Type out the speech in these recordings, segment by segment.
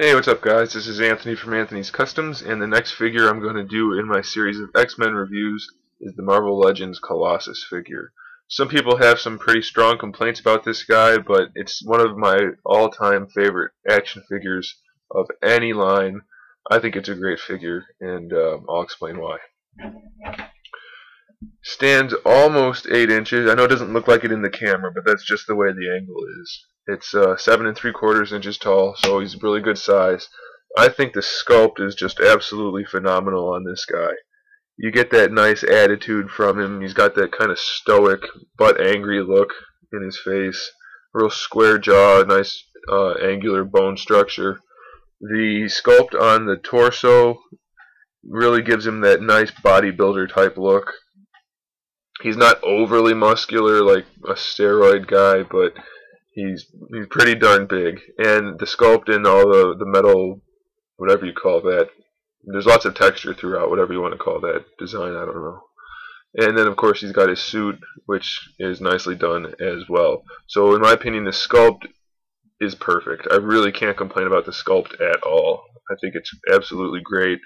Hey, what's up guys? This is Anthony from Anthony's Customs, and the next figure I'm going to do in my series of X-Men reviews is the Marvel Legends Colossus figure. Some people have some pretty strong complaints about this guy, but it's one of my all-time favorite action figures of any line. I think it's a great figure, and I'll explain why. Stands almost 8 inches. I know it doesn't look like it in the camera, but that's just the way the angle is. It's 7 3/4 inches tall, so he's really good size. I think the sculpt is just absolutely phenomenal on this guy. You get that nice attitude from him. He's got that kind of stoic but angry look in his face. Real square jaw, nice angular bone structure. The sculpt on the torso really gives him that nice bodybuilder type look. He's not overly muscular like a steroid guy, but he's pretty darn big. And the sculpt in all the metal, whatever you call that, there's lots of texture throughout, whatever you want to call that design, I don't know. And then of course he's got his suit, which is nicely done as well. So in my opinion, the sculpt is perfect. I really can't complain about the sculpt at all. I think it's absolutely great.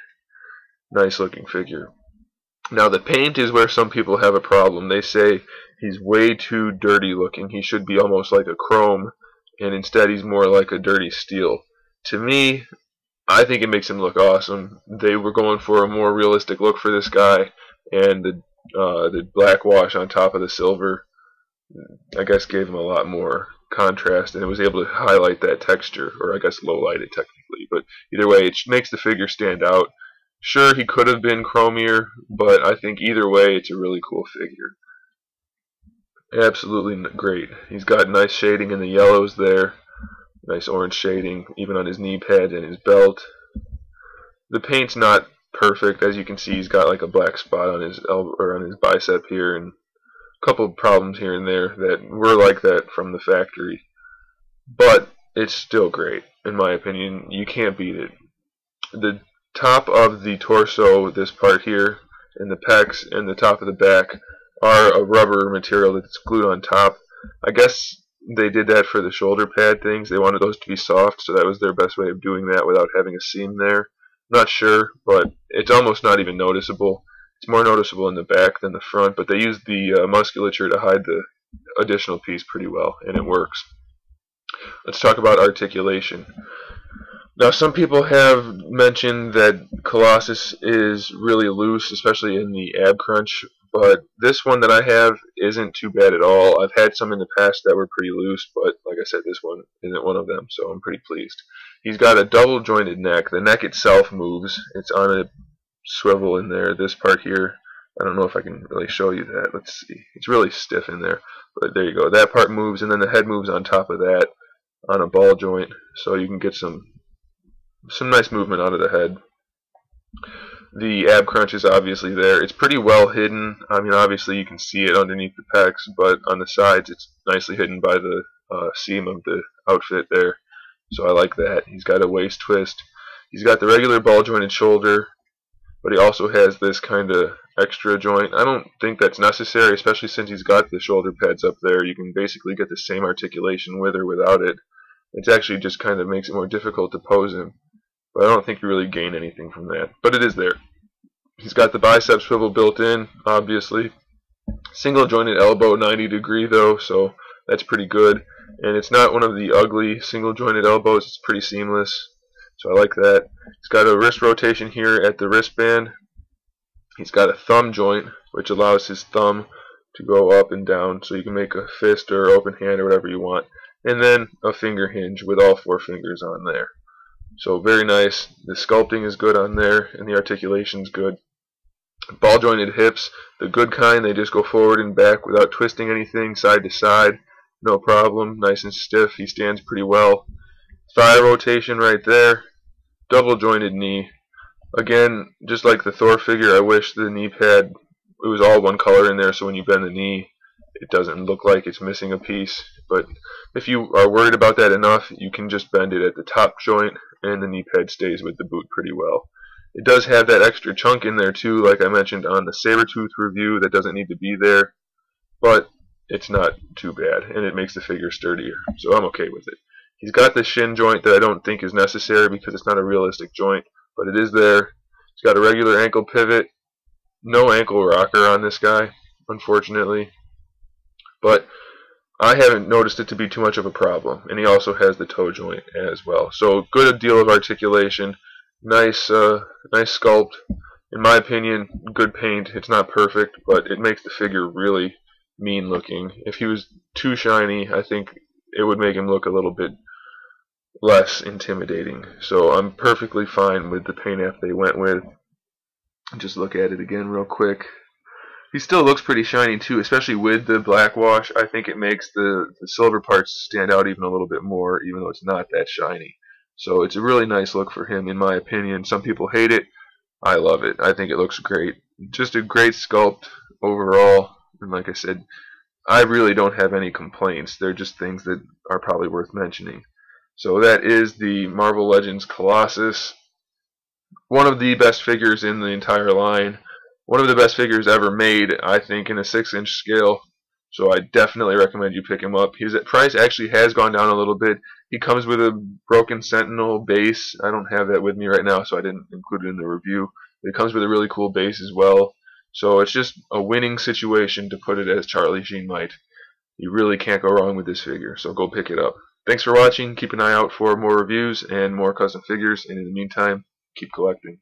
Nice looking figure. Now the paint is where some people have a problem. They say he's way too dirty looking. He should be almost like a chrome, and instead he's more like a dirty steel. To me, I think it makes him look awesome. They were going for a more realistic look for this guy, and the black wash on top of the silver, I guess, gave him a lot more contrast, and it was able to highlight that texture, or I guess low light it technically. But either way, it makes the figure stand out. Sure, he could have been chromier, but I think either way, it's a really cool figure. Absolutely great. He's got nice shading in the yellows there, nice orange shading, even on his knee pad and his belt. The paint's not perfect, as you can see. He's got like a black spot on his elbow or on his bicep here, and a couple of problems here and there that were like that from the factory. But it's still great, in my opinion. You can't beat it. The top of the torso, this part here, and the pecs and the top of the back are a rubber material that's glued on top. I guess they did that for the shoulder pad things. They wanted those to be soft, so that was their best way of doing that without having a seam there. I'm not sure, but it's almost not even noticeable. It's more noticeable in the back than the front, but they used the musculature to hide the additional piece pretty well, and it works. Let's talk about articulation. Now, some people have mentioned that Colossus is really loose, especially in the ab crunch, but this one that I have isn't too bad at all. I've had some in the past that were pretty loose, but like I said, this one isn't one of them, so I'm pretty pleased. He's got a double jointed neck. The neck itself moves. It's on a swivel in there. This part here, I don't know if I can really show you that. Let's see. It's really stiff in there, but there you go. That part moves, and then the head moves on top of that on a ball joint, so you can get some nice movement out of the head. The ab crunch is obviously there. It's pretty well hidden. I mean, obviously you can see it underneath the pecs, but on the sides it's nicely hidden by the seam of the outfit there. So I like that. He's got a waist twist. He's got the regular ball jointed shoulder, but he also has this kind of extra joint. I don't think that's necessary, especially since he's got the shoulder pads up there. You can basically get the same articulation with or without it. It actually just kind of makes it more difficult to pose him. But I don't think you really gain anything from that. But it is there. He's got the bicep swivel built in, obviously. Single jointed elbow, 90 degree though, so that's pretty good. And it's not one of the ugly single jointed elbows. It's pretty seamless, so I like that. He's got a wrist rotation here at the wristband. He's got a thumb joint, which allows his thumb to go up and down, so you can make a fist or open hand or whatever you want. And then a finger hinge with all 4 fingers on there. So very nice. The sculpting is good on there, and the articulation is good. Ball jointed hips, the good kind. They just go forward and back without twisting anything, side to side, no problem. Nice and stiff. He stands pretty well. Thigh rotation right there. Double jointed knee. Again, just like the Thor figure, I wish the knee pad, it was all one color in there, so when you bend the knee, it doesn't look like it's missing a piece. But if you are worried about that enough, you can just bend it at the top joint, and the knee pad stays with the boot pretty well. It does have that extra chunk in there too, like I mentioned on the Sabretooth review, that doesn't need to be there, but it's not too bad, and it makes the figure sturdier, so I'm okay with it. He's got the shin joint that I don't think is necessary because it's not a realistic joint, but it is there. He's got a regular ankle pivot. No ankle rocker on this guy, unfortunately. But I haven't noticed it to be too much of a problem. And he also has the toe joint as well. So good deal of articulation. Nice sculpt. In my opinion, good paint. It's not perfect, but it makes the figure really mean looking. If he was too shiny, I think it would make him look a little bit less intimidating. So I'm perfectly fine with the paint app they went with. Just look at it again real quick. He still looks pretty shiny too, especially with the black wash. I think it makes the silver parts stand out even a little bit more, even though it's not that shiny. So it's a really nice look for him, in my opinion. Some people hate it. I love it. I think it looks great. Just a great sculpt overall. And like I said, I really don't have any complaints. They're just things that are probably worth mentioning. So that is the Marvel Legends Colossus. One of the best figures in the entire line. One of the best figures ever made, I think, in a 6-inch scale. So I definitely recommend you pick him up. His price actually has gone down a little bit. He comes with a broken Sentinel base. I don't have that with me right now, so I didn't include it in the review. But it comes with a really cool base as well. So it's just a winning situation, to put it as Charlie Sheen might. You really can't go wrong with this figure, so go pick it up. Thanks for watching. Keep an eye out for more reviews and more custom figures. And in the meantime, keep collecting.